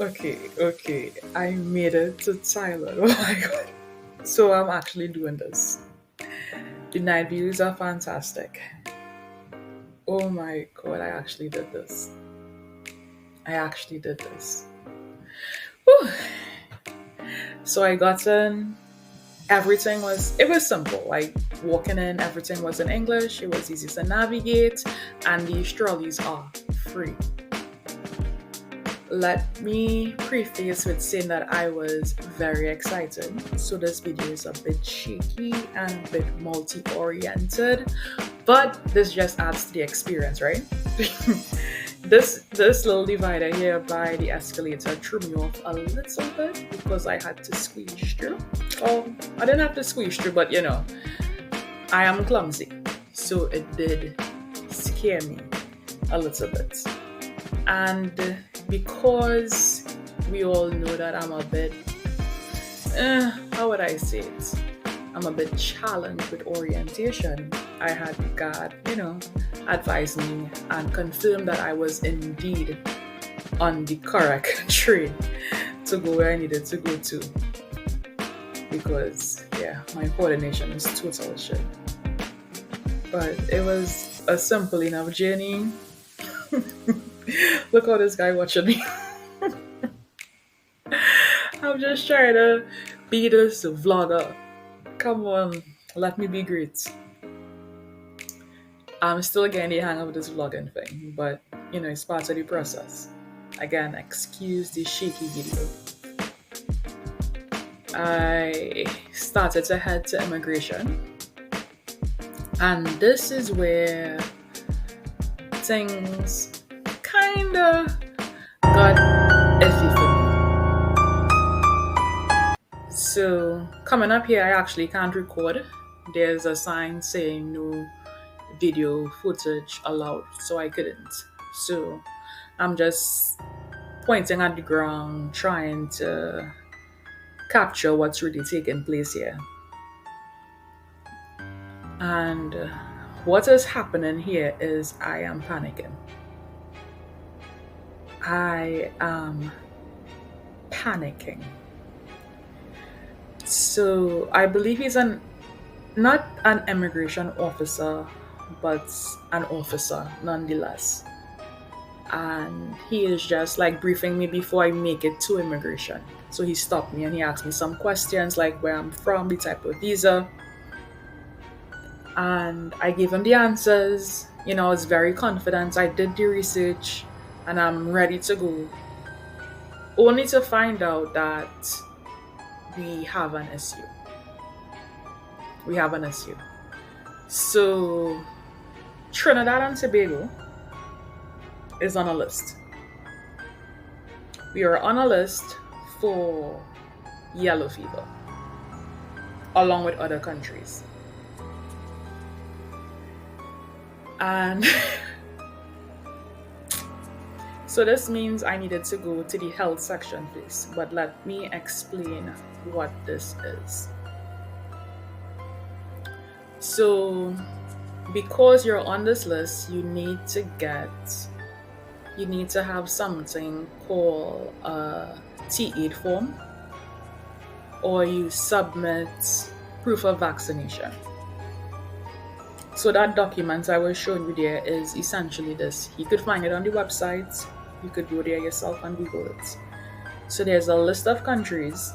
Okay. I made it to Thailand. Oh my god. So I'm actually doing this. The night views are fantastic. Oh my god, I actually did this. I actually did this. Whew. So I got in. It was simple. Like walking in, everything was in English. It was easy to navigate, and these trolleys are free. Let me preface with saying that I was very excited. So this video is a bit shaky and a bit multi-oriented, but this just adds to the experience, right? This little divider here by the escalator threw me off a little bit because I had to squeeze through. Oh, I didn't have to squeeze through, but I am clumsy, so it did scare me a little bit. And because we all know that I'm a bit, how would I say it? I'm a bit challenged with orientation. I had the guard, advise me and confirm that I was indeed on the correct train to go where I needed to go to. Because, my coordination is total shit. But it was a simple enough journey. Look how this guy watching me. I'm just trying to be this vlogger. Come on, let me be great. I'm still getting the hang of this vlogging thing, but it's part of the process. Again, excuse the shaky video. I started to head to immigration, and this is where things kinda got iffy for me. So coming up here, I actually can't record. There's a sign saying no video footage allowed, so I couldn't. So I'm just pointing at the ground, trying to capture what's really taking place here. And what is happening here is I am panicking. I am panicking. So I believe he's not an immigration officer, but an officer nonetheless. And he is just like briefing me before I make it to immigration. So he stopped me and he asked me some questions like where I'm from, the type of visa. And I gave him the answers. I was very confident. I did the research and I'm ready to go. Only to find out that we have an issue. So Trinidad and Tobago is on a list. We are on a list for yellow fever, along with other countries. And so this means I needed to go to the health section first, but let me explain what this is. So because you're on this list, you need to have something called a T8 form, or you submit proof of vaccination. So that document I was showing you there is essentially this. You could find it on the website. You could go there yourself and Google it. So there's a list of countries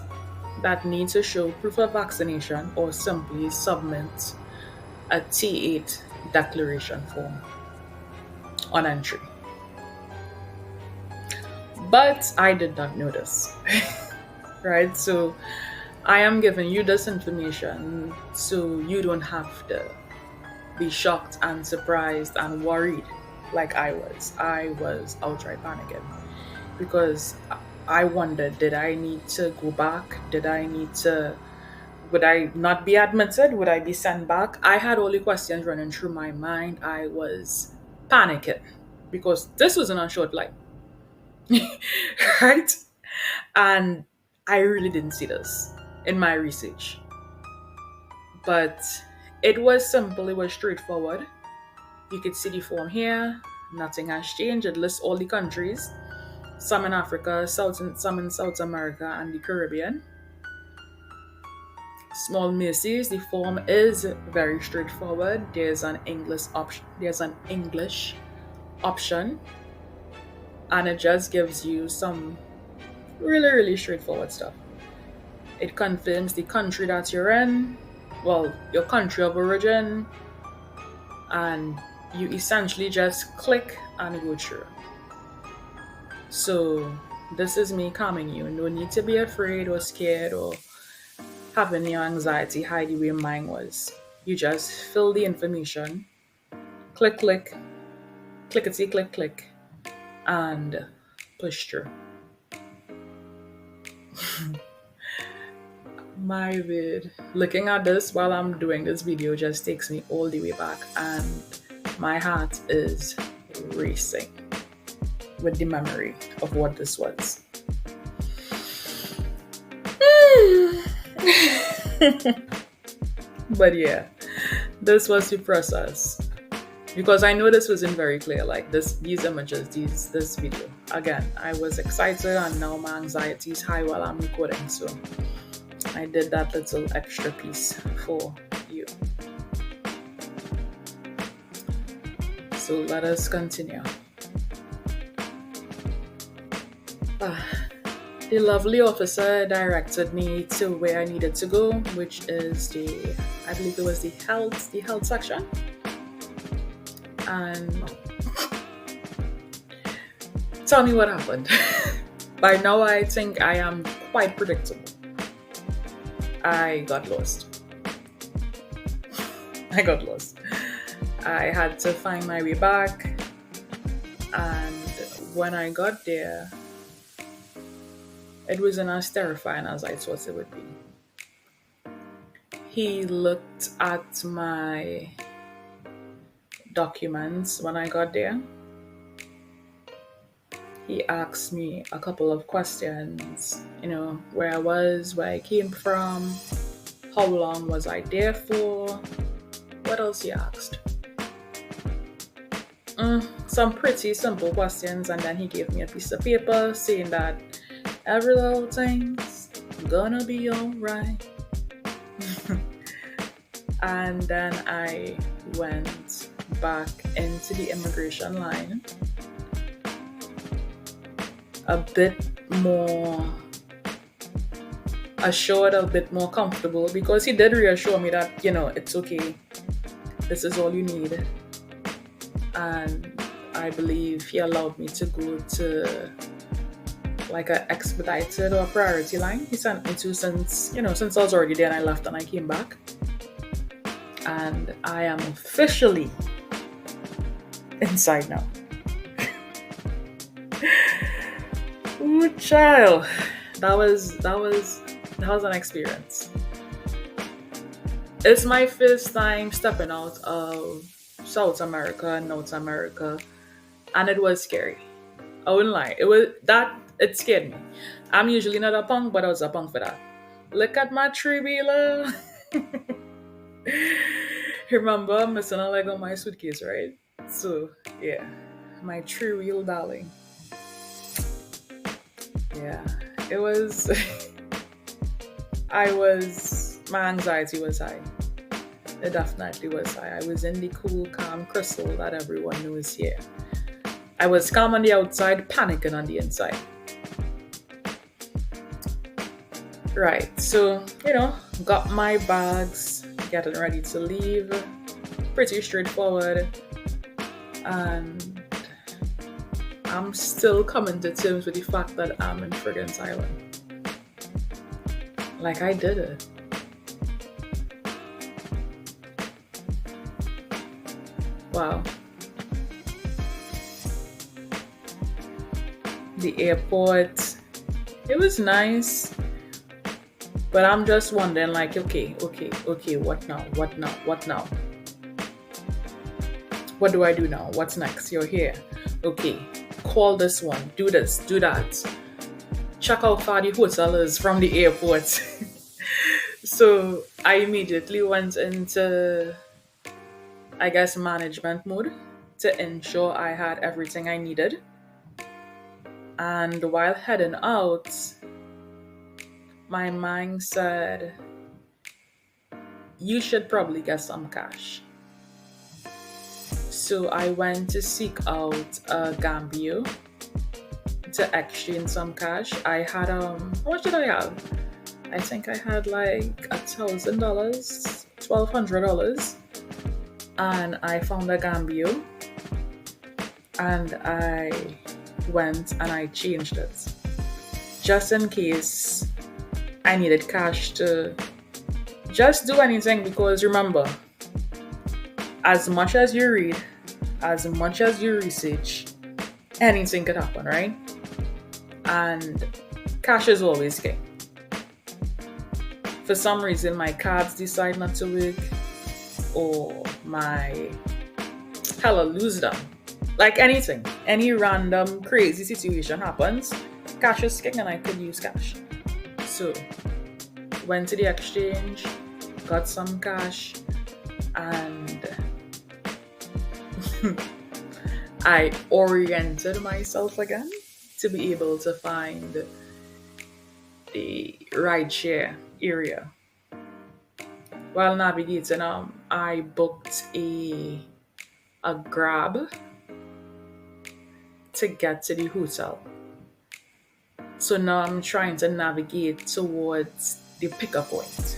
that need to show proof of vaccination or simply submit a T8 declaration form on entry. But I did not know this, right? So I am giving you this information so you don't have to be shocked and surprised and worried like I was. I was outright panicking because I wondered, did I need to go back? Would I not be admitted? Would I be sent back? I had all the questions running through my mind. I was panicking because this wasn't a short flight, right? And I really didn't see this in my research. But it was simple, it was straightforward. You could see the form here, nothing has changed. It lists all the countries. some in Africa, some in South America and the Caribbean. Small Macy's, the form is very straightforward. There's an English option, and it just gives you some really, really straightforward stuff. It confirms the country that you're in, well, your country of origin, and you essentially just click and go through. So this is me calming you. No need to be afraid or scared or having your anxiety hide the way mine was. You just fill the information, click, click, clickety, click, click, and push through. My word. Looking at this while I'm doing this video just takes me all the way back, and my heart is racing with the memory of what this was. But yeah, this was the process. Because I know this wasn't very clear, like these images, this video. Again, I was excited and now my anxiety is high while I'm recording, so I did that little extra piece for you. So let us continue. The lovely officer directed me to where I needed to go, which is I believe it was the health section. And tell me what happened. By now I think I am quite predictable. I got lost. I had to find my way back, and when I got there, it wasn't as terrifying as I thought it would be. He looked at my documents when I got there. He asked me a couple of questions, where I was, where I came from, how long was I there for, what else he asked? Some pretty simple questions, and then he gave me a piece of paper saying that every little thing's gonna be alright. And then I went back into the immigration line a bit more assured, a bit more comfortable, because he did reassure me that, it's okay. This is all you need. And I believe he allowed me to go to like an expedited or priority line. He sent me to since I was already there and I left and I came back. And I am officially inside now. Ooh, child. That was an experience. It's my first time stepping out of South America and North America, and it was scary. I wouldn't lie. It scared me. I'm usually not a punk, but I was a punk for that. Look at my three-wheeler. Remember, I'm missing a leg on my suitcase, right? So, yeah. My three-wheel darling. Yeah. It was... my anxiety was high. It definitely was high. I was in the cool, calm crystal that everyone knows here. I was calm on the outside, panicking on the inside. Right, so, got my bags, getting ready to leave. Pretty straightforward. And I'm still coming to terms with the fact that I'm in friggin' Thailand. Like, I did it. Wow. The airport, it was nice, but I'm just wondering, like, okay, what now? What do I do now? What's next? You're here. Okay, call this one, do this, do that. Check how far the hotel is from the airport. So I immediately went into, I guess, management mode to ensure I had everything I needed. And while heading out, my mind said, you should probably get some cash. So I went to seek out a Gambio to exchange some cash. I had how much did I have? I think I had like $1,000, $1,200, and I found a Gambio, and I went and I changed it just in case I needed cash to just do anything. Because remember, as much as you read, as much as you research, anything could happen, right? And cash is always king. For some reason, my cards decide not to work, or I lose them. Like anything, any random crazy situation happens, cash is king and I could use cash. So, went to the exchange, got some cash, and I oriented myself again to be able to find the rideshare area. While navigating, I booked a Grab to get to the hotel. So now I'm trying to navigate towards the pickup point.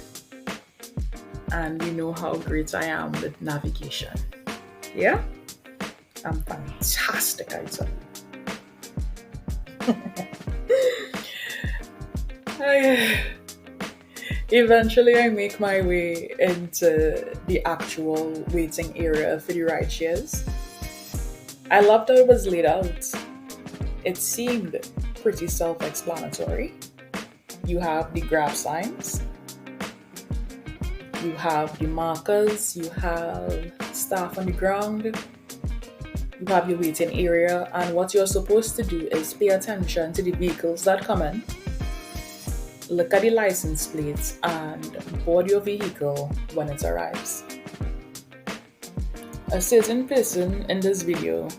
And you know how great I am with navigation. Yeah? I'm fantastic, I tell you. Eventually, I make my way into the actual waiting area for the ride shares. I loved how it was laid out. It seemed pretty self-explanatory. You have the grab signs, you have the markers, you have staff on the ground, you have your waiting area, and what you're supposed to do is pay attention to the vehicles that come in, look at the license plates, and board your vehicle when it arrives. A certain person in this video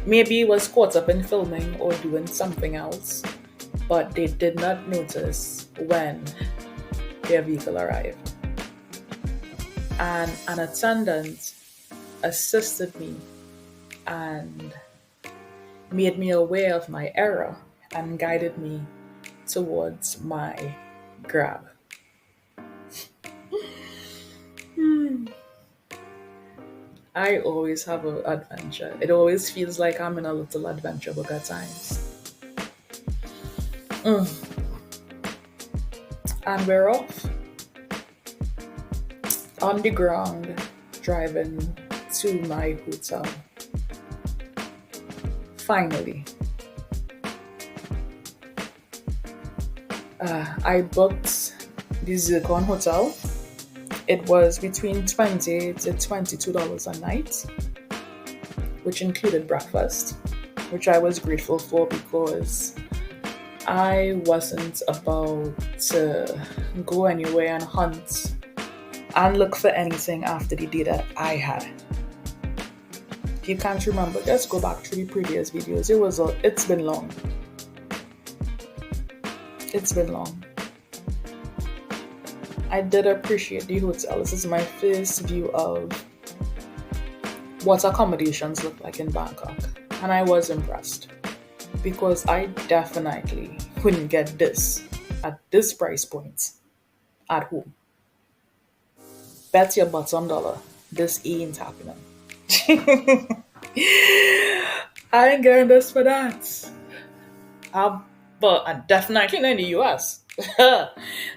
maybe was caught up in filming or doing something else, but they did not notice when their vehicle arrived. And an attendant assisted me and made me aware of my error and guided me towards my Grab. I always have an adventure. It always feels like I'm in a little adventure book at times. And we're off. On the ground, driving to my hotel. Finally. I booked the Zircon Hotel. It was between $20 to $22 a night, which included breakfast, which I was grateful for because I wasn't about to go anywhere and hunt and look for anything after the day that I had. If you can't remember, just go back to the previous videos. It's been long. It's been long. I did appreciate the hotel. This is my first view of what accommodations look like in Bangkok. And I was impressed because I definitely couldn't get this at this price point at home. Bet your bottom dollar this ain't happening. I ain't getting this for that. But I'm definitely not in the US. I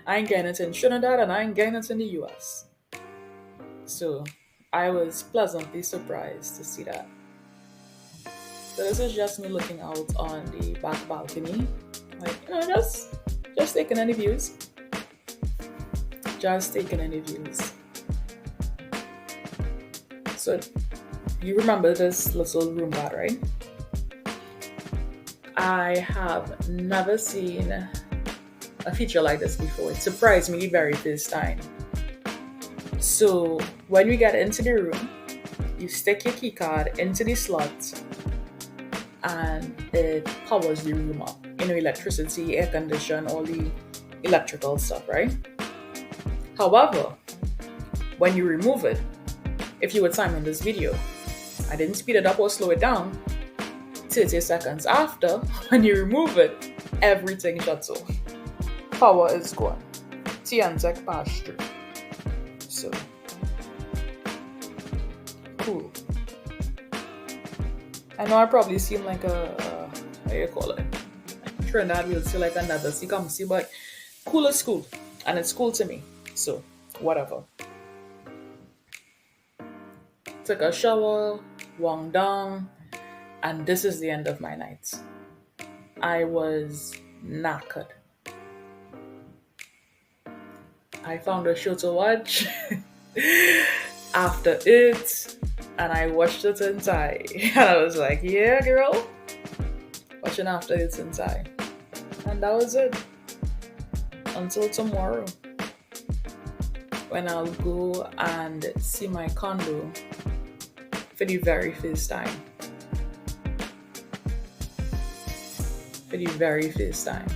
ain't getting it in Trinidad and I ain't getting it in the US. So I was pleasantly surprised to see that. So this is just me looking out on the back balcony. Like, just taking any views. Just taking any views. So you remember this little room bar, right? I have never seen a feature like this before. It surprised me the very first time. So when you get into the room, you stick your key card into the slot and it powers the room up. Electricity, air condition, all the electrical stuff, right? However, when you remove it, if you were timing this video, I didn't speed it up or slow it down. 30 seconds after, when you remove it, everything shuts off. Power is gone. Tiantek passed through. So, cool. I know I probably seem like a how you call it? Trinidad will say like another see, but cool is cool. And it's cool to me. So, whatever. Took a shower, wang down, and this is the end of my night. I was knackered. I found a show to watch after it, and I watched it in Thai. And I was like, yeah, girl, watching after it in Thai. And that was it. Until tomorrow, when I'll go and see my condo for the very first time. For the very first time.